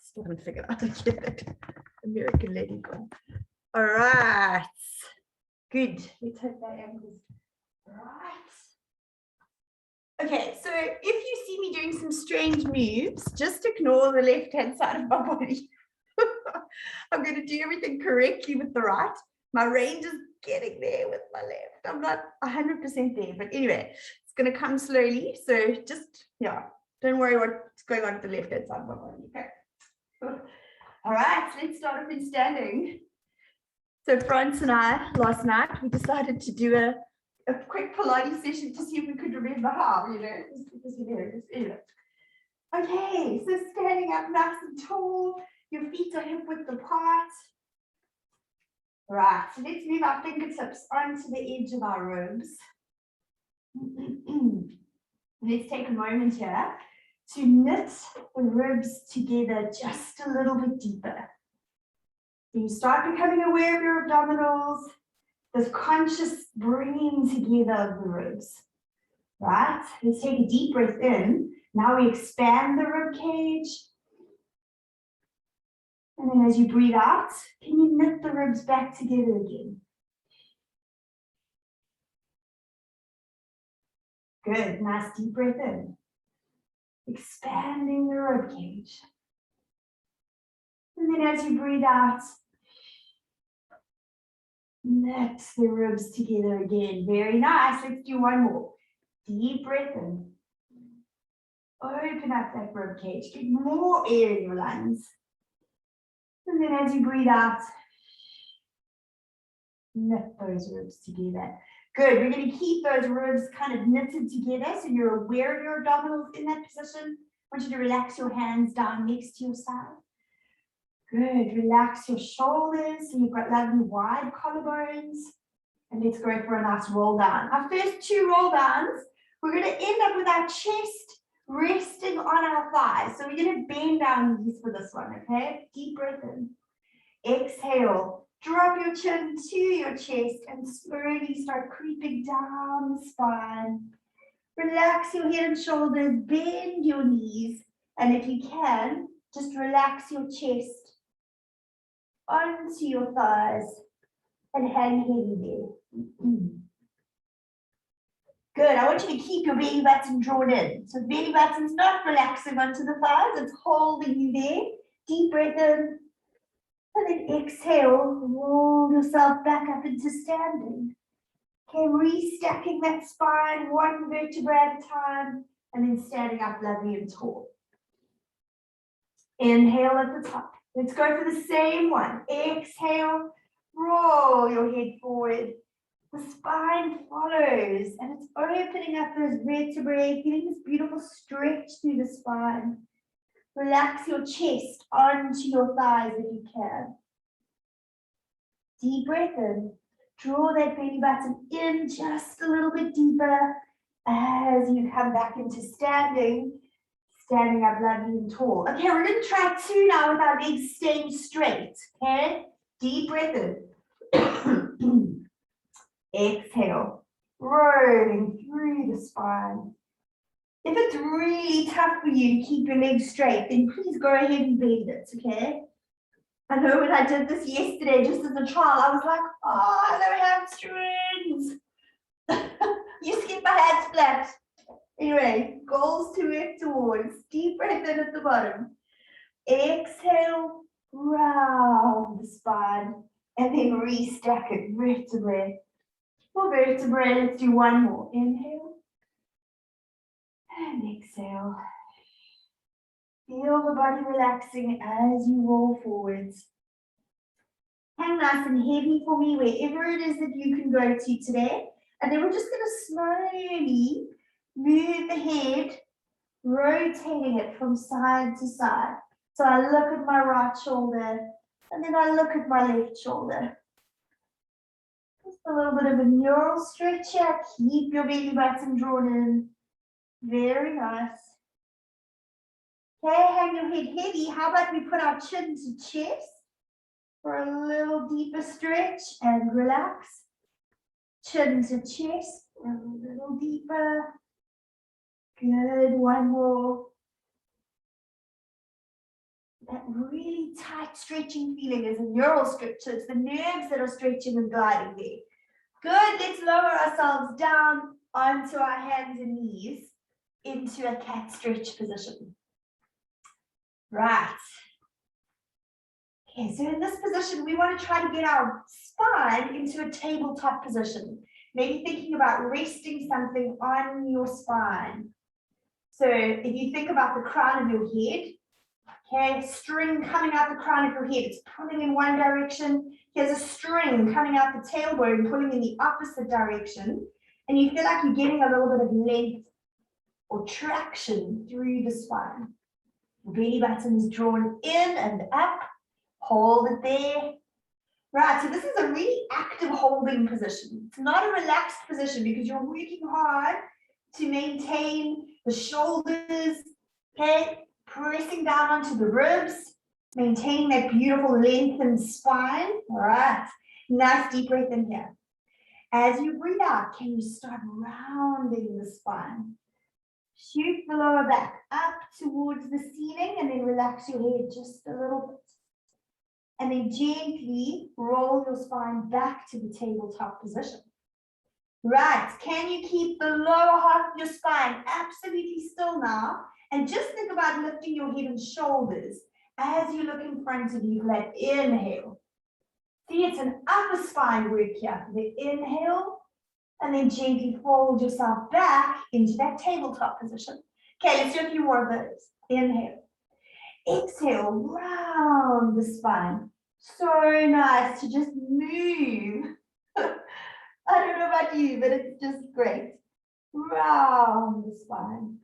still haven't figured out how to get it. American lady gone. All right. Good. Let's hope that ankles. Right. Okay, so if you see me doing some strange moves, just ignore the left-hand side of my body. I'm going to do everything correctly with the right. My range is getting there with my left. I'm not 100% there, but anyway, it's going to come slowly. So just, yeah, don't worry what's going on with the left-hand side of my body. Okay. All right, so let's start off in standing. So France and I, last night, we decided to do a quick Pilates session to see if we could remember how, just because, anyway. Okay, so standing up nice and tall, your feet are hip width apart. Right, so let's move our fingertips onto the edge of our ribs. Let's take a moment here to knit the ribs together just a little bit deeper. You start becoming aware of your abdominals, this conscious bringing together of the ribs, right? Let's take a deep breath in. Now we expand the rib cage. And then as you breathe out, can you knit the ribs back together again? Good, nice deep breath in. Expanding the rib cage. And then as you breathe out, knit the ribs together again. Very nice. Let's do one more. Deep breath in. Open up that rib cage. Get more air in your lungs. And then as you breathe out, knit those ribs together. Good. We're going to keep those ribs kind of knitted together so you're aware of your abdominals in that position. I want you to relax your hands down next to your side. Good. Relax your shoulders so you've got lovely wide collarbones. And let's go for a nice roll down. Our first two roll downs, we're going to end up with our chest resting on our thighs. So we're going to bend our knees for this one, okay? Deep breath in. Exhale. Drop your chin to your chest and slowly start creeping down the spine. Relax your head and shoulders, bend your knees, and if you can, just relax your chest onto your thighs and hang heavy there. Good. I want you to keep your belly button drawn in. So the belly button's not relaxing onto the thighs, it's holding you there. Deep breath in. And then exhale, roll yourself back up into standing. Okay, restacking that spine, one vertebra at a time, and then standing up lovely and tall. Inhale at the top. Let's go for the same one. Exhale, roll your head forward. The spine follows, and it's opening up those vertebrae, getting this beautiful stretch through the spine. Relax your chest onto your thighs if you can. Deep breath in. Draw that belly button in just a little bit deeper as you come back into standing up lovely and tall. Okay, we're going to try two now with our legs staying straight. Okay, deep breath in. Exhale, rolling through the spine. If it's really tough for you to keep your legs straight, then please go ahead and bend it, okay? I know when I did this yesterday, just as a trial, I was like, oh, no hamstrings. You skip my hands flat. Anyway, goals to work towards. Deep breath in at the bottom. Exhale, round the spine, and then restack it, vertebrae for vertebrae. Let's do one more. Inhale. And exhale. Feel the body relaxing as you roll forwards. Hang nice and heavy for me wherever it is that you can go to today. And then we're just going to slowly move the head, rotating it from side to side. So I look at my right shoulder, and then I look at my left shoulder. Just a little bit of a neural stretch here. Keep your belly button drawn in. Very nice. Okay, hang your head heavy. How about we put our chin to chest for a little deeper stretch and relax. Chin to chest, a little deeper. Good, one more. really tight stretching feeling is a neural stretch. So it's the nerves that are stretching and gliding there. Good, let's lower ourselves down onto our hands and knees into a cat stretch position. Right. Okay, so in this position, we want to try to get our spine into a tabletop position. Maybe thinking about resting something on your spine. So if you think about the crown of your head, okay, string coming out the crown of your head, it's pulling in one direction. Here's a string coming out the tailbone, pulling in the opposite direction. And you feel like you're getting a little bit of length or traction through the spine. The belly button is drawn in and up. Hold it there. Right, so this is a really active holding position. It's not a relaxed position because you're working hard to maintain the shoulders, okay? Pressing down onto the ribs, maintaining that beautiful lengthened spine. All right, nice deep breath in here. As you breathe out, can you start rounding the spine? Shoot the lower back up towards the ceiling and then relax your head just a little bit. And then gently roll your spine back to the tabletop position. Right, can you keep the lower half of your spine absolutely still now? And just think about lifting your head and shoulders as you look in front of you for that inhale. See, it's an upper spine work here for the inhale, and then gently fold yourself back into that tabletop position. Okay, let's do a few more of those. Inhale. Exhale, round the spine. So nice to just move. I don't know about you, but it's just great. Round the spine.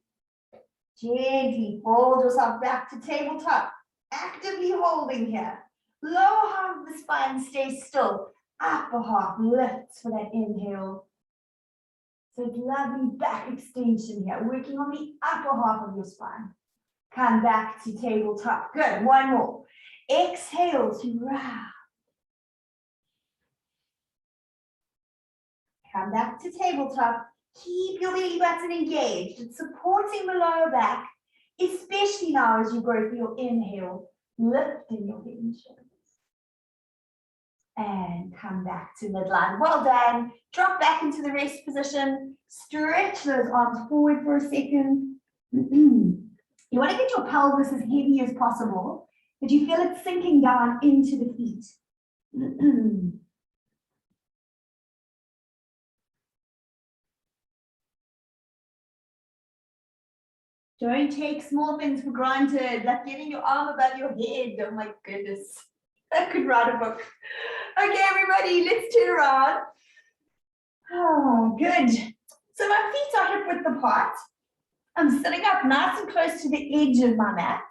Gently fold yourself back to tabletop. Actively holding here. Lower half of the spine stays still. Upper half lifts for that inhale. So lovely back extension here. Working on the upper half of your spine. Come back to tabletop. Good. One more. Exhale to round. Come back to tabletop. Keep your belly button engaged. It's supporting the lower back, especially now as you go for your inhale, lifting your head and shoulders. And come back to midline. Well done. Drop back into the rest position. Stretch those arms forward for a second. You want to get your pelvis as heavy as possible, but you feel it sinking down into the feet. Don't take small things for granted, like getting your arm above your head. Oh my goodness. I could write a book. Okay, everybody, let's turn around. Oh, good. So my feet are hip width apart. I'm sitting up nice and close to the edge of my mat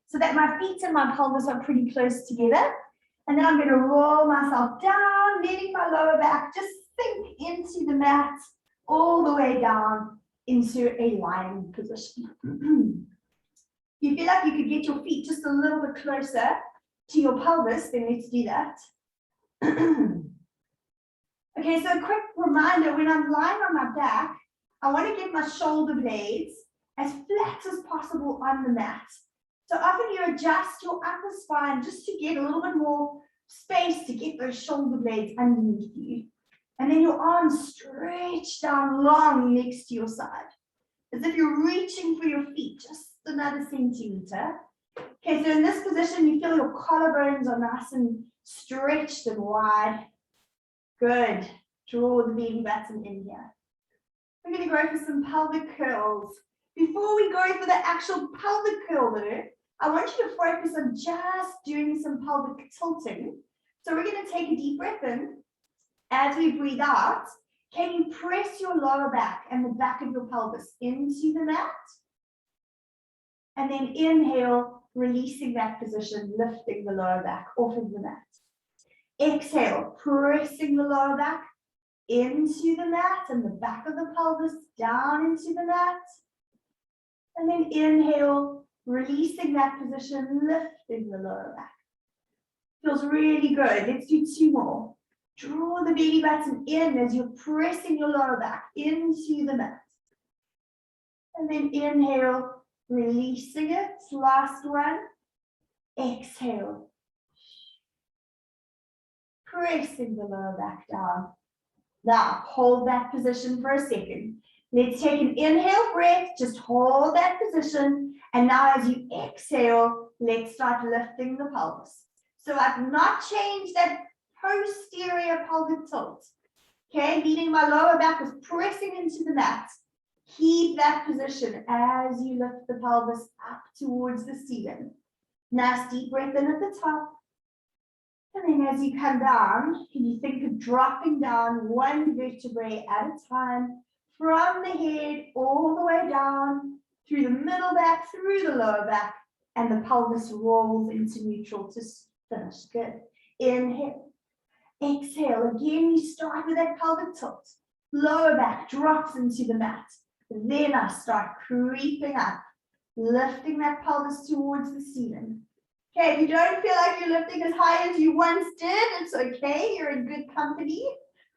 so that my feet and my pelvis are pretty close together. And then I'm going to roll myself down, letting my lower back just sink into the mat all the way down into a lying position. You feel like you could get your feet just a little bit closer to your pelvis, then let's do that. Okay, so a quick reminder, when I'm lying on my back, I want to get my shoulder blades as flat as possible on the mat. So often you adjust your upper spine just to get a little bit more space to get those shoulder blades underneath you. And then your arms stretch down long next to your side, as if you're reaching for your feet, just another centimeter. Okay, so in this position, you feel your collarbones are nice and stretched and wide. Good. Draw the belly button in here. We're going to go for some pelvic curls. Before we go for the actual pelvic curl though, I want you to focus on just doing some pelvic tilting. So we're going to take a deep breath in. As we breathe out, can you press your lower back and the back of your pelvis into the mat? And then inhale, releasing that position, lifting the lower back off of the mat. Exhale, pressing the lower back into the mat and the back of the pelvis down into the mat. And then inhale, releasing that position, lifting the lower back. Feels really good. Let's do two more. Draw the belly button in as you're pressing your lower back into the mat. And then inhale, releasing it. Last one. Exhale. Pressing the lower back down. Now, hold that position for a second. Let's take an inhale breath, just hold that position. And now as you exhale, let's start lifting the pelvis. So I've not changed that posterior pelvic tilt. Okay, meaning my lower back is pressing into the mat. Keep that position as you lift the pelvis up towards the ceiling. Nice deep breath in at the top. And then as you come down, can you think of dropping down one vertebrae at a time from the head all the way down through the middle back, through the lower back, and the pelvis rolls into neutral to finish. Good. Inhale. Exhale. Again, you start with that pelvic tilt. Lower back drops into the mat. Then I start creeping up, lifting that pelvis towards the ceiling. Okay, if you don't feel like you're lifting as high as you once did, it's okay. You're in good company.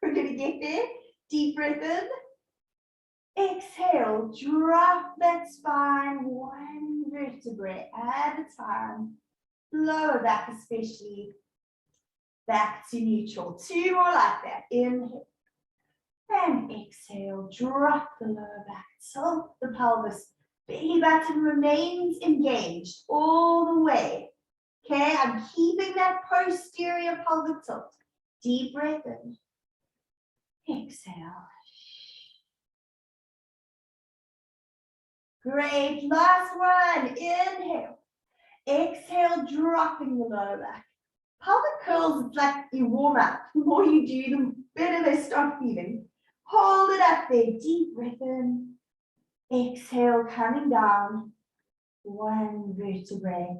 We're going to get there. Deep breath in. Exhale. Drop that spine one vertebrae at a time. Lower back especially. Back to neutral. Two more like that. Inhale. And exhale. Drop the lower back. Tilt the pelvis. Belly button remains engaged all the way. Okay, I'm keeping that posterior pelvic tilt. Deep breath in. Exhale. Great. Last one. Inhale. Exhale, dropping the lower back. Pelvic curls, it's like you warm up. The more you do, the better they start feeling. Hold it up there. Deep breath in. Exhale, coming down. One vertebrae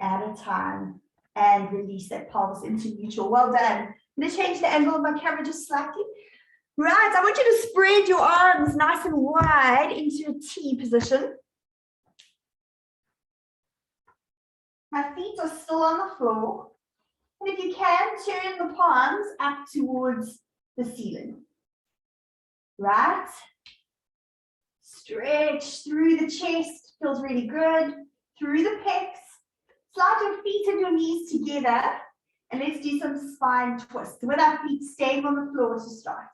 at a time, and release that pelvis into neutral. Well done. I'm going to change the angle of my camera just slightly. Right, I want you to spread your arms nice and wide into a T position. My feet are still on the floor. And if you can, turn the palms up towards the ceiling. Right. Stretch through the chest, feels really good. Through the pecs. Slide your feet and your knees together, and let's do some spine twists with our feet staying on the floor to start.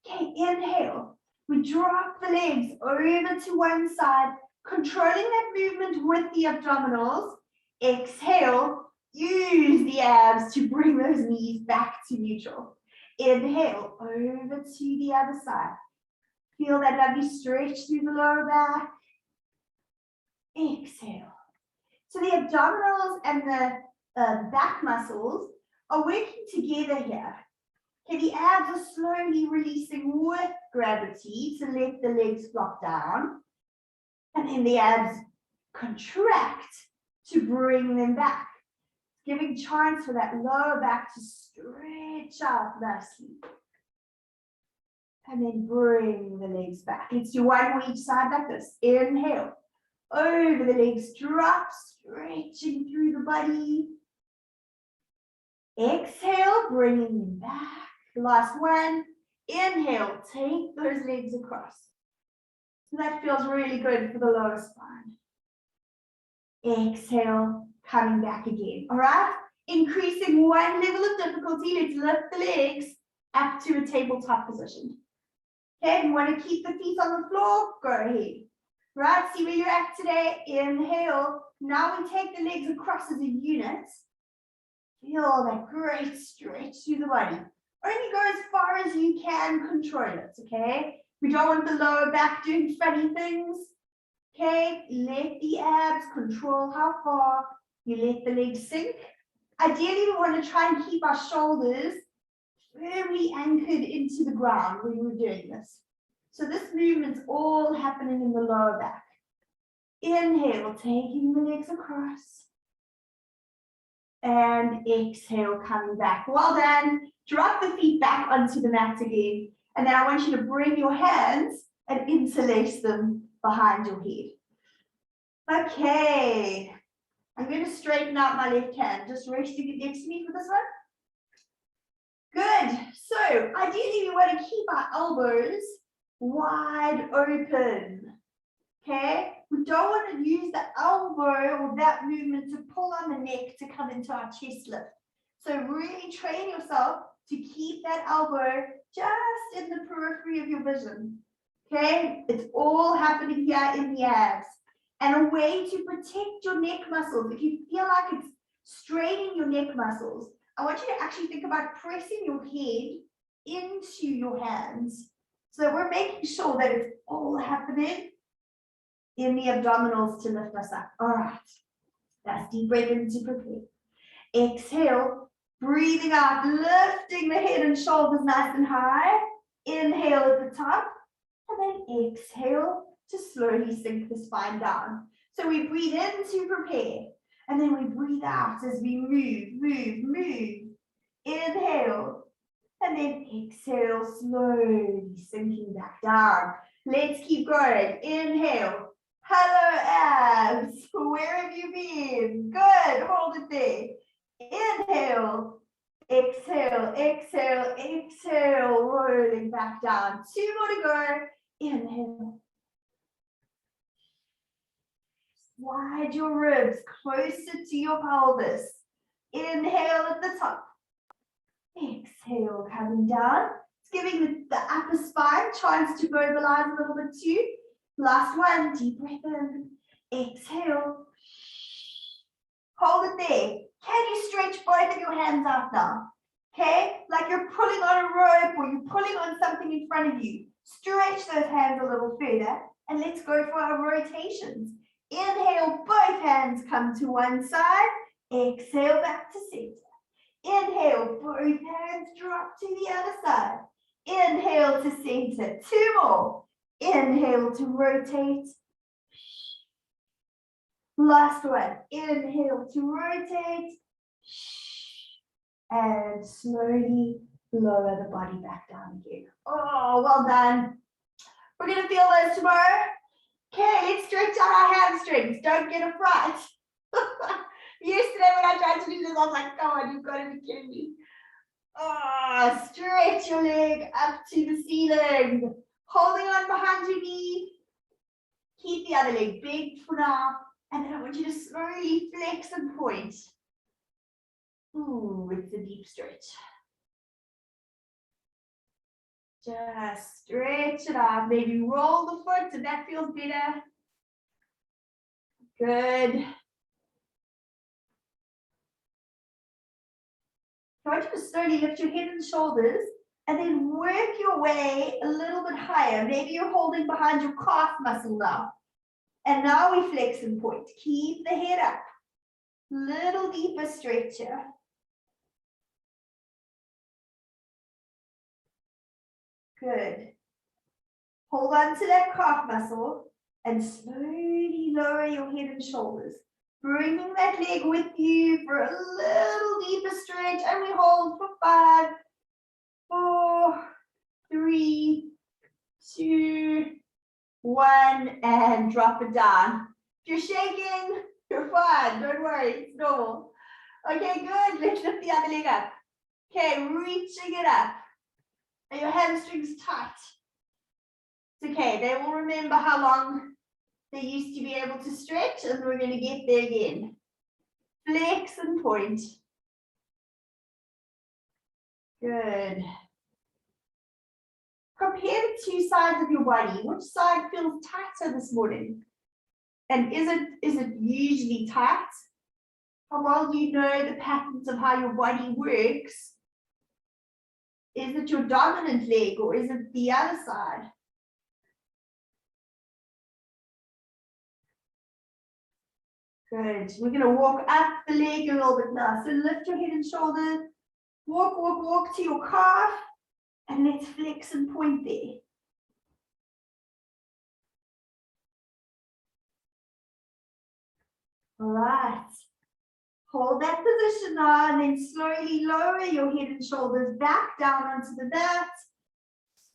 Okay, inhale. We drop the legs over to one side, controlling that movement with the abdominals. Exhale, use the abs to bring those knees back to neutral. Inhale, over to the other side. Feel that lovely stretch through the lower back. Exhale. So the abdominals and the back muscles are working together here. Okay, the abs are slowly releasing with gravity to let the legs flop down. And then the abs contract to bring them back, giving chance for that lower back to stretch out nicely. And then bring the legs back. Let's do one on each side like this. Inhale. Over the legs, drop, stretching through the body. Exhale, bringing them back. Last one. Inhale, take those legs across. So that feels really good for the lower spine. Exhale, coming back again. All right, increasing one level of difficulty. Let's lift the legs up to a tabletop position. Okay, if you want to keep the feet on the floor, go ahead. Right, see where you're at today. Inhale. Now we take the legs across as a unit. Feel that great stretch through the body. Only go as far as you can control it, okay? We don't want the lower back doing funny things. Okay, let the abs control how far you let the legs sink. Ideally, we want to try and keep our shoulders firmly anchored into the ground when we're doing this. So this movement's all happening in the lower back. Inhale, taking the legs across. And exhale, coming back. Well done. Drop the feet back onto the mat again. And then I want you to bring your hands and interlace them behind your head. Okay. I'm going to straighten out my left hand. Just resting it next to me for this one. Good. So ideally we want to keep our elbows wide open. Okay. We don't want to use the elbow or that movement to pull on the neck to come into our chest lift. So really train yourself to keep that elbow just in the periphery of your vision. Okay, it's all happening here in the abs. And a way to protect your neck muscles, if you feel like it's straining your neck muscles, I want you to actually think about pressing your head into your hands. So that we're making sure that it's all happening in the abdominals to lift us up. All right, that's deep breath in to prepare. Exhale, breathing out, lifting the head and shoulders nice and high. Inhale at the top, and then exhale to slowly sink the spine down. So we breathe in to prepare, and then we breathe out as we move. Inhale, and then exhale, slowly sinking back down. Let's keep going. Inhale. Hello, abs. Where have you been? Good. Hold it there. Inhale. Exhale, exhale, exhale. Rolling back down. 2 more to go. Inhale. Slide your ribs closer to your pelvis. Inhale at the top. Exhale, coming down. It's giving the upper spine chance to mobilize a little bit too. Last one, deep breath in. Exhale. Hold it there. Can you stretch both of your hands out now? Okay, like you're pulling on a rope or you're pulling on something in front of you. Stretch those hands a little further and let's go for our rotations. Inhale, both hands come to one side. Exhale, back to center. Inhale, both hands drop to the other side. Inhale to center. 2 more. Inhale to rotate. Last one. Inhale to rotate. And slowly lower the body back down again. Oh, well done. We're going to feel those tomorrow. Okay, let's stretch out our hamstrings. Don't get a fright. Yesterday when I tried to do this, I was like, come on, you've got to be kidding me. Oh, stretch your leg up to the ceiling. Holding on behind your knee. Keep the other leg big for now. And then I want you to slowly flex and point. Ooh, it's a deep stretch. Just stretch it out. Maybe roll the foot if that feels better. Good. I want you to slowly lift your head and shoulders and then work your way a little bit higher. Maybe you're holding behind your calf muscle now. And now we flex and point. Keep the head up. Little deeper stretch here. Good. Hold on to that calf muscle and slowly lower your head and shoulders. Bringing that leg with you for a little deeper stretch, and we hold for 5, 4, 3, 2, 1, and drop it down. If you're shaking, you're fine. Don't worry, it's normal. Okay, good. Let's lift the other leg up. Okay, reaching it up. Are your hamstrings tight? It's okay. They will remember how long they used to be able to stretch, and we're going to get there again. Flex and point. Good. Compare the 2 sides of your body. Which side feels tighter this morning? And is it usually tight? How well do you know the patterns of how your body works? Is it your dominant leg or is it the other side? Good. We're going to walk up the leg a little bit now. So lift your head and shoulders. Walk, walk, walk to your calf. And let's flex and point there. All right. Hold that position now and then slowly lower your head and shoulders back down onto the mat.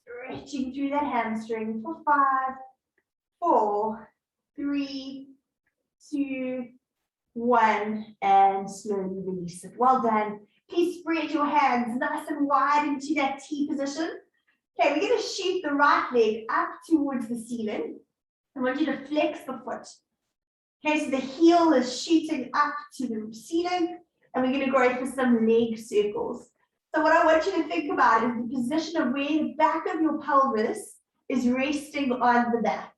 Stretching through that hamstring for 5, 4, 3, 2, 1, and slowly release it. Well done. Please spread your hands nice and wide into that T position. Okay, we're going to shoot the right leg up towards the ceiling. I want you to flex the foot. Okay, so the heel is shooting up to the ceiling, and we're going to go for some leg circles. So what I want you to think about is the position of where the back of your pelvis is resting on the mat.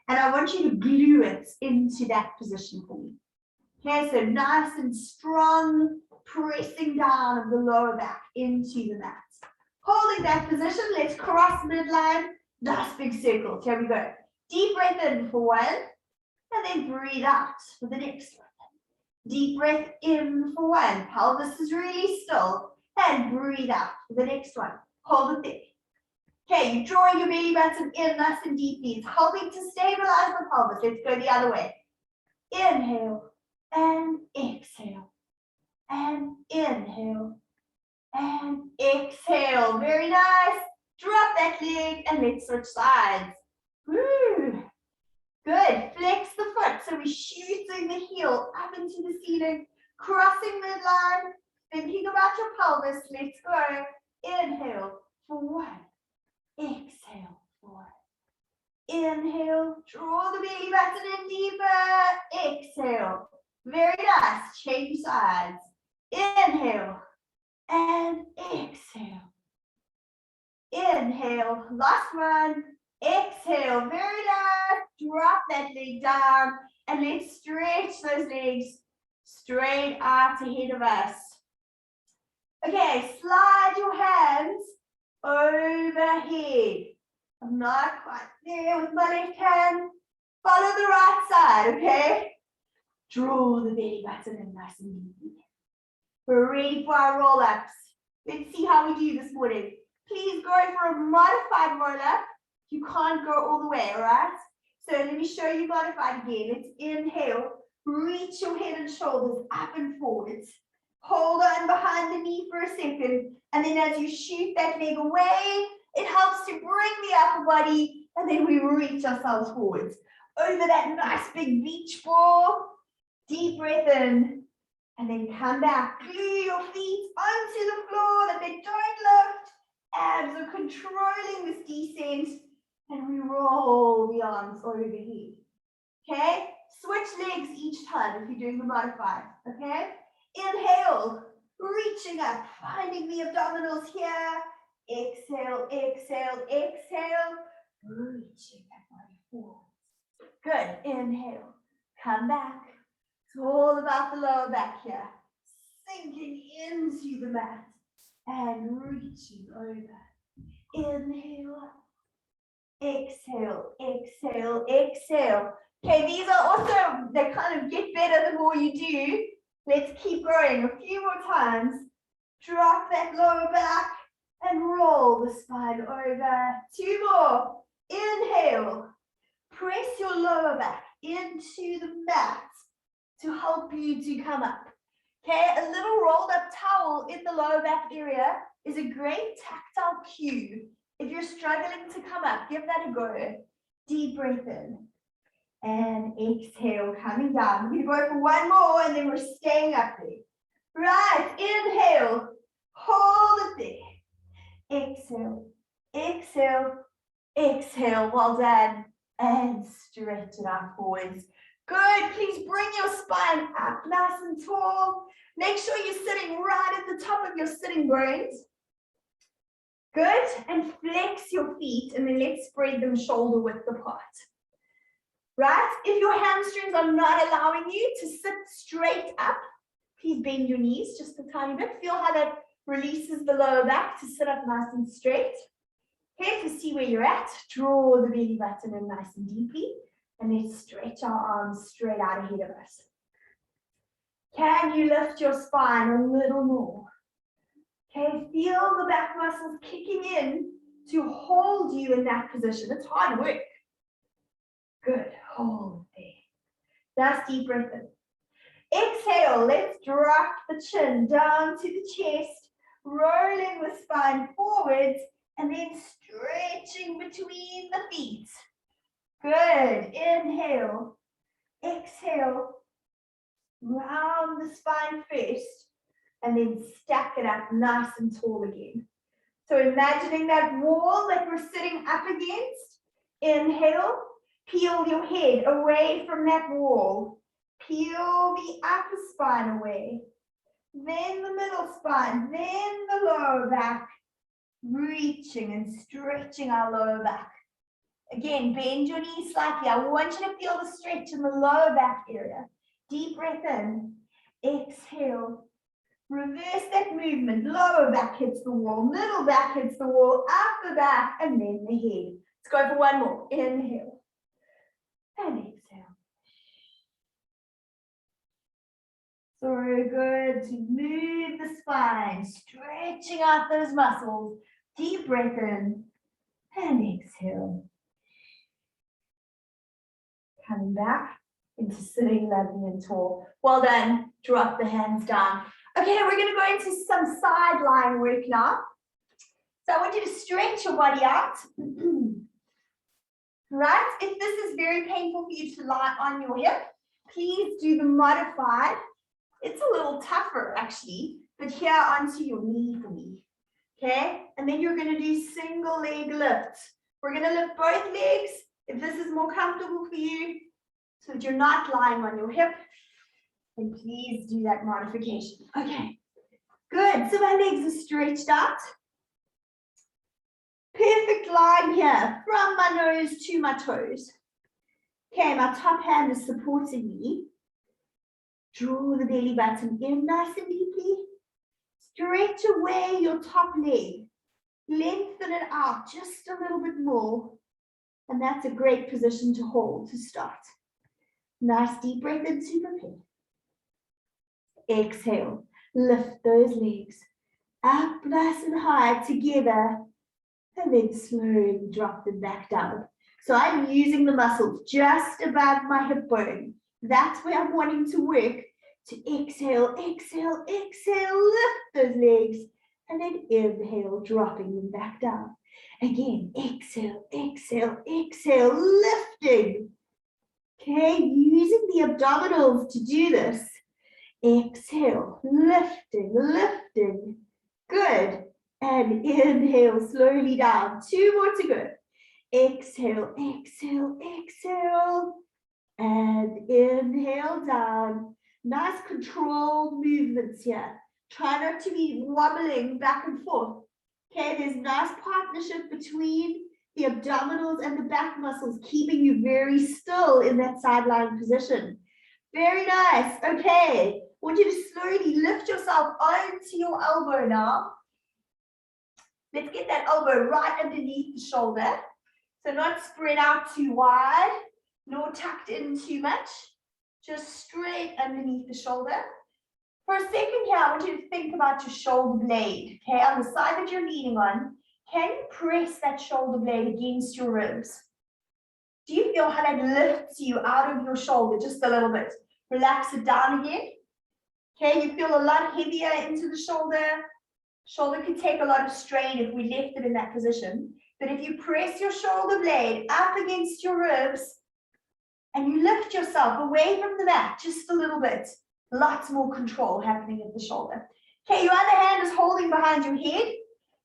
And I want you to glue it into that position for me. Okay, so nice and strong, pressing down of the lower back into the mat. Holding that position, let's cross midline, nice big circles. Here we go. Deep breath in for one, and then breathe out for the next one. Deep breath in for one, pelvis is really still, and breathe out for the next one. Hold it there. Okay, you're drawing your belly button in nice and deeply. It's helping to stabilize the pelvis. Let's go the other way. Inhale and exhale. And inhale and exhale. Very nice. Drop that leg and let's switch sides. Woo. Good. Flex the foot. So we're shooting the heel up into the ceiling, crossing midline, thinking about your pelvis. Let's go. Inhale for one. Exhale for it. Inhale, draw the belly button in deeper. Exhale. Very nice. Change sides. Inhale and exhale. Inhale. Last one. Exhale. Very nice. Drop that leg down and let's stretch those legs straight out ahead of us. Okay, slide your hands overhead. I'm not quite there with my left hand. Follow the right side, okay? Draw the belly button in nice and deep. We're ready for our roll-ups. Let's see how we do this morning. Please go for a modified roll-up. You can't go all the way, all right? So let me show you modified again. Let's inhale. Reach your head and shoulders up and forwards. Hold on behind the knee for a second. And then as you shoot that leg away, it helps to bring the upper body. And then we reach ourselves forwards. Over that nice big beach ball. Deep breath in. And then come back. Glue your feet onto the floor that they don't lift. Abs are controlling this descent. And we roll the arms overhead. Okay? Switch legs each time if you're doing the modified. Okay? Inhale, reaching up, finding the abdominals here. Exhale, exhale, exhale. Reaching that body forward. Good. Inhale. Come back. It's all about the lower back here. Sinking into the mat and reaching over. Inhale. Exhale, exhale, exhale. Okay, these are also, they kind of get better the more you do. Let's keep going a few more times. Drop that lower back and roll the spine over. Two more. Inhale. Press your lower back into the mat to help you to come up. Okay, a little rolled up towel in the lower back area is a great tactile cue. If you're struggling to come up, give that a go. Deep breath in. And exhale, coming down. We're going to go for one more and then we're staying up there. Right, inhale. Hold it there. Exhale, exhale, exhale. Well done. And stretch it out forwards. Good. Please bring your spine up nice and tall. Make sure you're sitting right at the top of your sitting bones. Good. And flex your feet and then let's spread them shoulder width apart. Right? If your hamstrings are not allowing you to sit straight up, please bend your knees just a tiny bit. Feel how that releases the lower back to sit up nice and straight. Okay, to see where you're at, draw the belly button in nice and deeply, and let's stretch our arms straight out ahead of us. Can you lift your spine a little more? Okay, feel the back muscles kicking in to hold you in that position. It's hard work. Good, hold there. That's deep breath in. Exhale, let's drop the chin down to the chest, rolling the spine forwards, and then stretching between the feet. Good, inhale, exhale, round the spine first, and then stack it up nice and tall again. So imagining that wall that we're sitting up against, inhale, Peel your head away from that wall. Peel the upper spine away. Then the middle spine, then the lower back. Reaching and stretching our lower back. Again, bend your knees slightly. I want you to feel the stretch in the lower back area. Deep breath in. Exhale. Reverse that movement. Lower back hits the wall. Middle back hits the wall. Upper back. And then the head. Let's go for one more. Inhale. And exhale. So good to move the spine. Stretching out those muscles. Deep breath in. And exhale. Coming back into sitting lovely and tall. Well done. Drop the hands down. Okay, we're going to go into some side lying work now. So I want you to stretch your body out. Right? If this is very painful for you to lie on your hip, please do the modified. It's a little tougher actually, but here onto your knee for me. Okay? And then you're going to do single leg lifts. We're going to lift both legs. If this is more comfortable for you, so that you're not lying on your hip, then please do that modification. Okay, good. So my legs are stretched out. Perfect line here, from my nose to my toes. Okay, my top hand is supporting me. Draw the belly button in nice and deeply. Stretch away your top leg. Lengthen it out just a little bit more. And that's a great position to hold to start. Nice deep breath in to prepare. Exhale. Lift those legs up nice and high together. And then slowly drop them back down. So I'm using the muscles just above my hip bone. That's where I'm wanting to work. To exhale, exhale, exhale. Lift those legs. And then inhale, dropping them back down. Again, exhale, exhale, exhale, lifting. Okay, using the abdominals to do this. Exhale, lifting, lifting. Good. And inhale, slowly down. 2 more to go. Exhale, exhale, exhale. And inhale down. Nice controlled movements here. Try not to be wobbling back and forth. Okay, there's nice partnership between the abdominals and the back muscles, keeping you very still in that side lying position. Very nice. Okay, I want you to slowly lift yourself onto your elbow now. Let's get that elbow right underneath the shoulder. So not spread out too wide, nor tucked in too much. Just straight underneath the shoulder. For a second here, I want you to think about your shoulder blade, okay, on the side that you're leaning on. Can you press that shoulder blade against your ribs? Do you feel how that lifts you out of your shoulder just a little bit? Relax it down again. Okay, you feel a lot heavier into the shoulder. Shoulder could take a lot of strain if we left it in that position. But if you press your shoulder blade up against your ribs and you lift yourself away from the mat just a little bit, lots more control happening at the shoulder. Okay, your other hand is holding behind your head.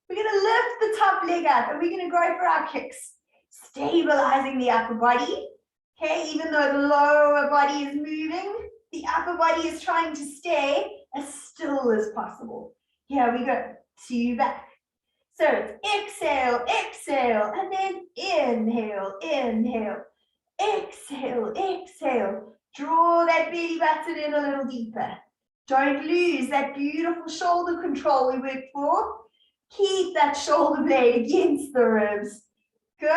We're going to lift the top leg up and we're going to go for our kicks, stabilizing the upper body. Okay, even though the lower body is moving, the upper body is trying to stay as still as possible. Here we go, 2 back. So it's exhale, exhale, and then inhale, inhale, exhale, exhale. Draw that belly button in a little deeper. Don't lose that beautiful shoulder control we worked for. Keep that shoulder blade against the ribs. Good.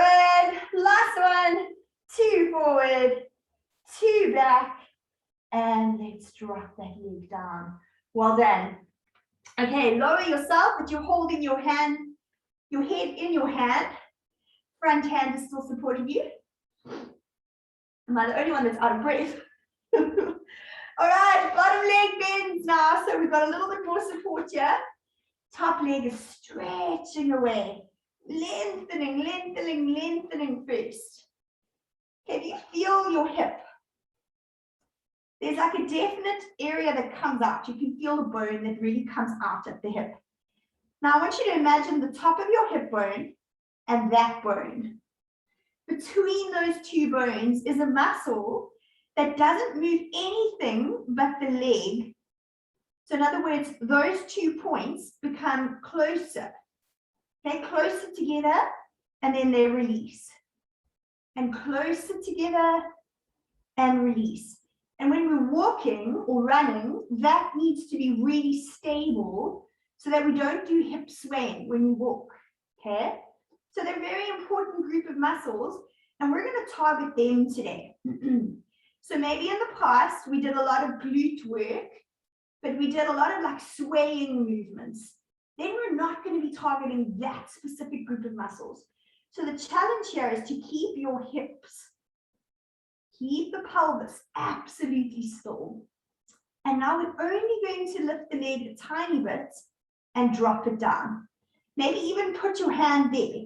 Last one. 2 forward, 2 back, and let's drop that leg down. Well done. Okay, lower yourself, but you're holding your hand, your head in your hand. Front hand is still supporting you. Am I the only one that's out of breath? All right, bottom leg bends now, so we've got a little bit more support here. Top leg is stretching away, lengthening, lengthening, lengthening first. Can you feel your hip? There's like a definite area that comes out. You can feel the bone that really comes out at the hip. Now I want you to imagine the top of your hip bone and that bone. between those two bones is a muscle that doesn't move anything but the leg. So in other words, those 2 points become closer. Okay, closer together, and then they release. And closer together, and release. And when we're walking or running, that needs to be really stable so that we don't do hip swaying when we walk, okay? So they're a very important group of muscles, and we're going to target them today. So maybe in the past, we did a lot of glute work, but we did a lot of like swaying movements. Then we're not going to be targeting that specific group of muscles. So the challenge here is to keep your hips, keep the pelvis absolutely still. And now we're only going to lift the leg a tiny bit and drop it down. Maybe even put your hand there.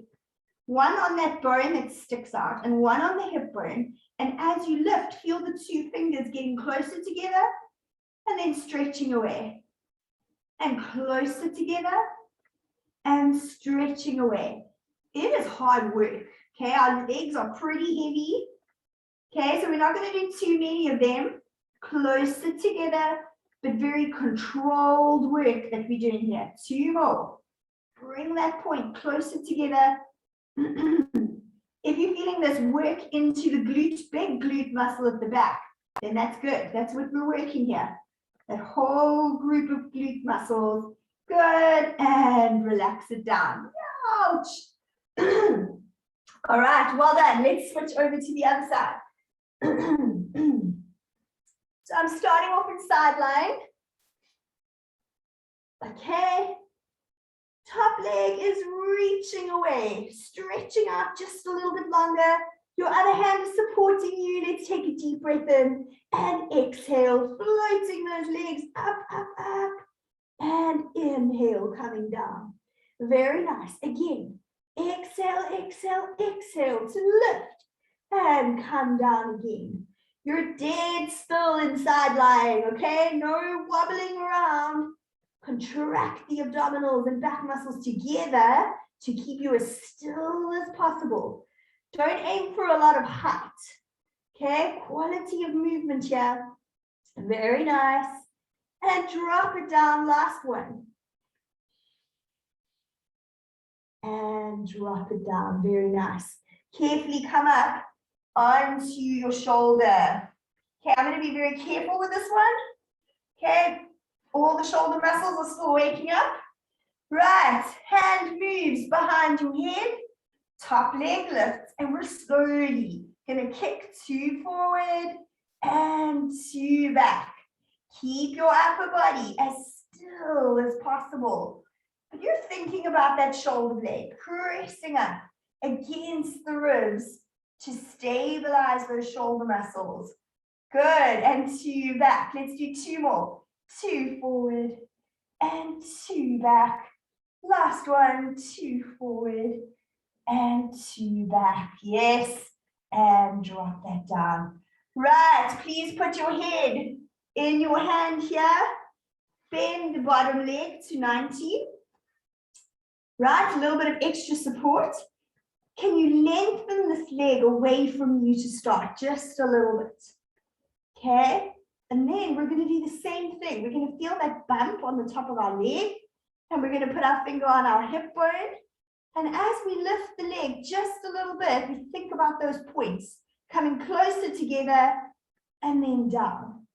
One on that bone that sticks out and one on the hip bone. And as you lift, feel the 2 fingers getting closer together and then stretching away. And closer together and stretching away. It is hard work, okay? Our legs are pretty heavy. Okay, so we're not going to do too many of them. Closer together, but very controlled work that we're doing here. 2 more. Bring that point closer together. If you're feeling this work into the glute, big glute muscle at the back, then that's good. That's what we're working here. That whole group of glute muscles. Good. And relax it down. Ouch. All right, well done. Let's switch over to the other side. So I'm starting off in sideline. Okay. Top leg is reaching away, stretching out just a little bit longer. Your other hand is supporting you. Let's take a deep breath in and exhale, floating those legs up, up, up. And inhale, coming down. Very nice. Again, exhale, exhale, exhale to lift and come down again. You're dead still in side lying, okay? No wobbling around. Contract the abdominals and back muscles together to keep you as still as possible. Don't aim for a lot of height, okay? Quality of movement here. Very nice. And drop it down, last one. And drop it down, very nice. Carefully come up onto your shoulder. Okay, I'm going to be very careful with this one. Okay, all the shoulder muscles are still waking up. Right, hand moves behind your head, top leg lifts, and we're slowly going to kick 2 forward and 2 back. Keep your upper body as still as possible. But you're thinking about that shoulder blade pressing up against the ribs to stabilize those shoulder muscles. Good, and 2 back. Let's do 2 more. 2 forward and 2 back. Last one, 2 forward and 2 back. Yes, and drop that down. Right, please put your head in your hand here. Bend the bottom leg to 90. Right, a little bit of extra support. Can you lengthen this leg away from you to start? Just a little bit. Okay, and then we're going to do the same thing. We're going to feel that bump on the top of our leg, and we're going to put our finger on our hip bone. And as we lift the leg just a little bit, we think about those points coming closer together and then down.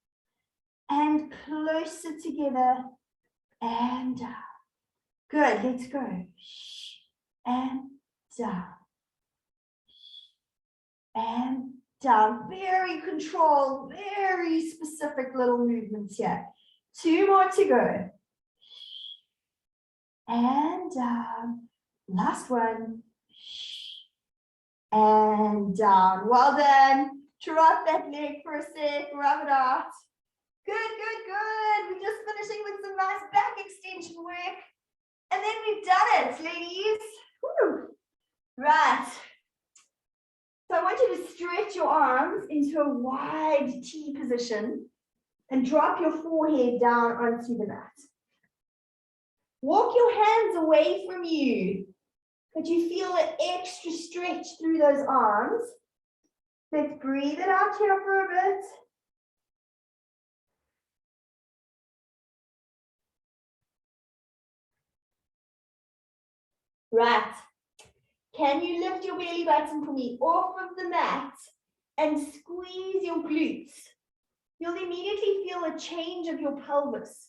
And closer together and down. Good, let's go. And down. And down. Very controlled, very specific little movements here. 2 more to go. And down. Last one. And down. Well done. Drop that leg for a sec. Rub it out. Good, good, good. We're just finishing with some nice back extension work. And then we've done it, ladies. Woo. Right. So I want you to stretch your arms into a wide T position and drop your forehead down onto the mat. Walk your hands away from you. but you feel an extra stretch through those arms. Let's breathe it out here for a bit. Right. Can you lift your belly button for me off of the mat and squeeze your glutes? You'll immediately feel a change of your pelvis.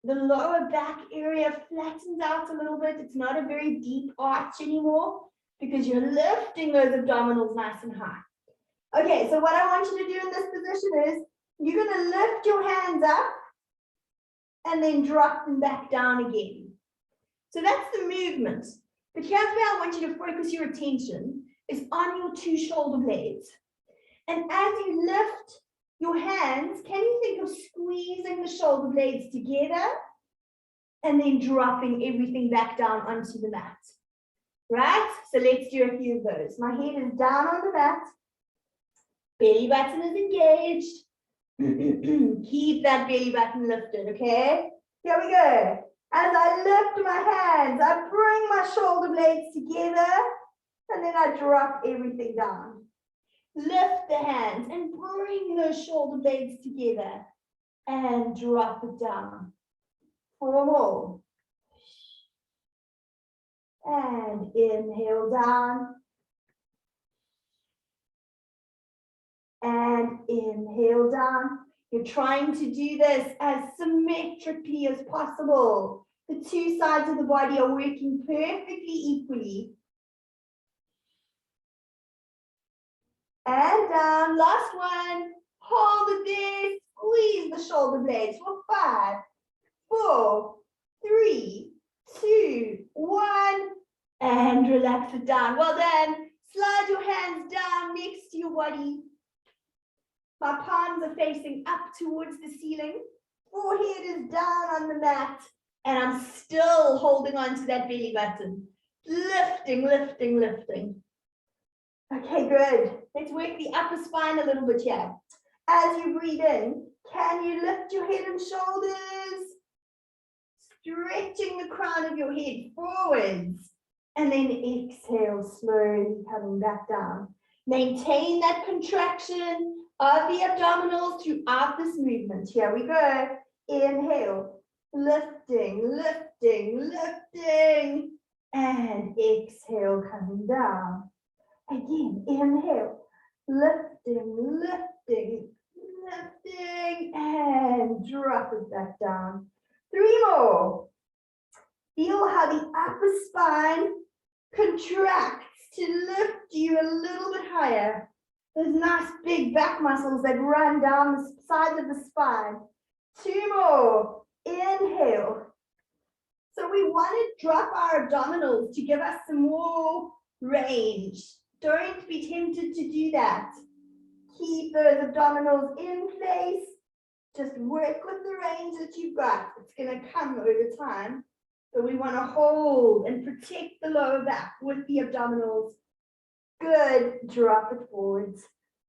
The lower back area flattens out a little bit. It's not a very deep arch anymore because you're lifting those abdominals nice and high. Okay, so what I want you to do in this position is you're going to lift your hands up and then drop them back down again. So that's the movement. But here's where I want you to focus your attention is on your two shoulder blades. And as you lift your hands, can you think of squeezing the shoulder blades together and then dropping everything back down onto the mat? Right? So let's do a few of those. My head is down on the mat. Belly button is engaged. Keep that belly button lifted, okay? Here we go. As I lift my hands, I bring my shoulder blades together and then I drop everything down. Lift the hands and bring those shoulder blades together and drop it down. 4 more. And inhale down. And inhale down. You're trying to do this as symmetrically as possible. The two sides of the body are working perfectly equally. And down, last one. Hold it there, squeeze the shoulder blades for 5, 4, 3, 2, 1. And relax it down. Well done. Slide your hands down next to your body. My palms are facing up towards the ceiling. Forehead is down on the mat. And I'm still holding on to that belly button. Lifting, lifting, lifting. Okay, good. Let's work the upper spine a little bit here. As you breathe in, can you lift your head and shoulders? Stretching the crown of your head forwards. And then exhale, slowly coming back down. Maintain that contraction of the abdominals throughout this movement. Here we go. Inhale, lifting, lifting, lifting. And exhale, coming down. Again, inhale, lifting, lifting, lifting, and drop it back down. 3 more. Feel how the upper spine contracts to lift you a little bit higher. Those nice big back muscles that run down the sides of the spine. 2 more. Inhale. So we want to drop our abdominals to give us some more range. Don't be tempted to do that. Keep those abdominals in place. Just work with the range that you've got. It's going to come over time. But we want to hold and protect the lower back with the abdominals. Good. Drop it forwards.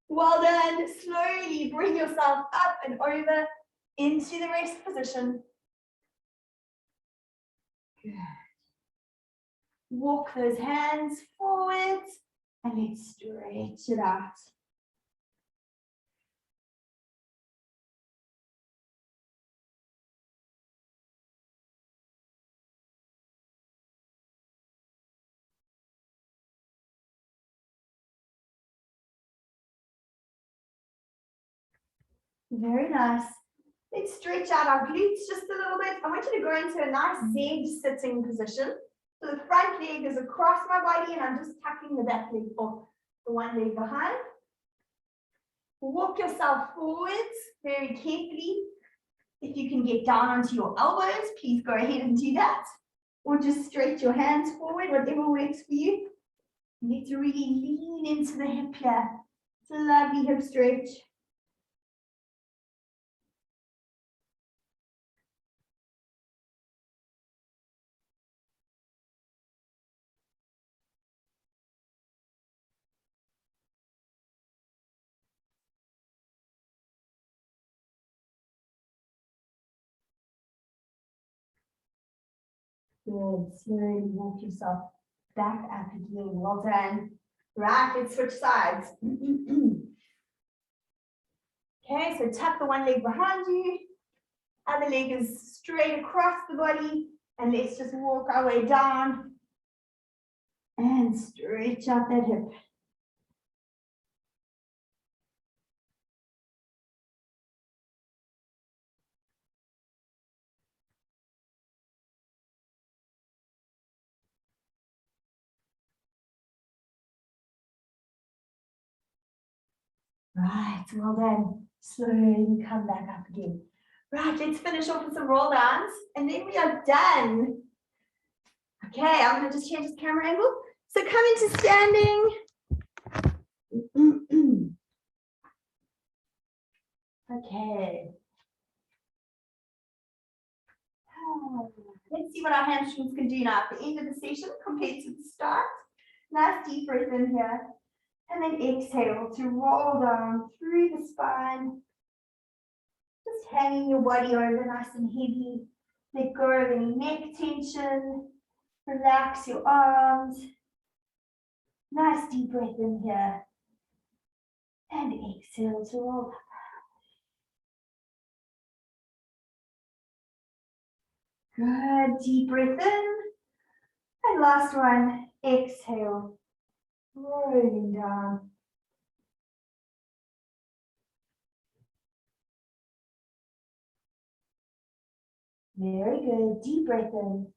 Well done. Slowly bring yourself up and over into the rest position. Good. Walk those hands forwards and let's stretch it out. Very nice. Let's stretch out our glutes just a little bit. I want you to go into a nice Z sitting position. So the front leg is across my body and I'm just tucking the back leg off, the one leg behind. Walk yourself forwards very carefully. If you can get down onto your elbows, please go ahead and do that. Or just stretch your hands forward, whatever works for you. You need to really lean into the hip here. It's a lovely hip stretch. Good. Slowly walk yourself Back up again. Well done. Right, let's switch sides. Okay, so tuck the one leg behind you. Other leg is straight across the body. And let's just walk our way down. And stretch out that hip. Right, well done. Slowly come back up again. Right, let's finish off with some roll downs and then we are done. Okay, I'm going to just change the camera angle. So come into standing. Okay. Let's see what our hamstrings can do now at the end of the session compared to the start. Nice deep breath in here. And then exhale to roll down through the spine. Just hanging your body over nice and heavy. Let go of any neck tension. Relax your arms. Nice deep breath in here. And exhale to roll up. Good, deep breath in. And last one, exhale. Rolling down. Very good. Deep breath in.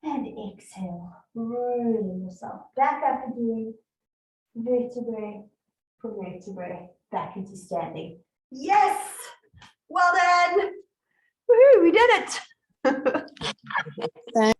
And exhale. Rolling yourself back up again. Vertebrae for vertebrae. Back into standing. Yes! Well done! Woohoo, we did it!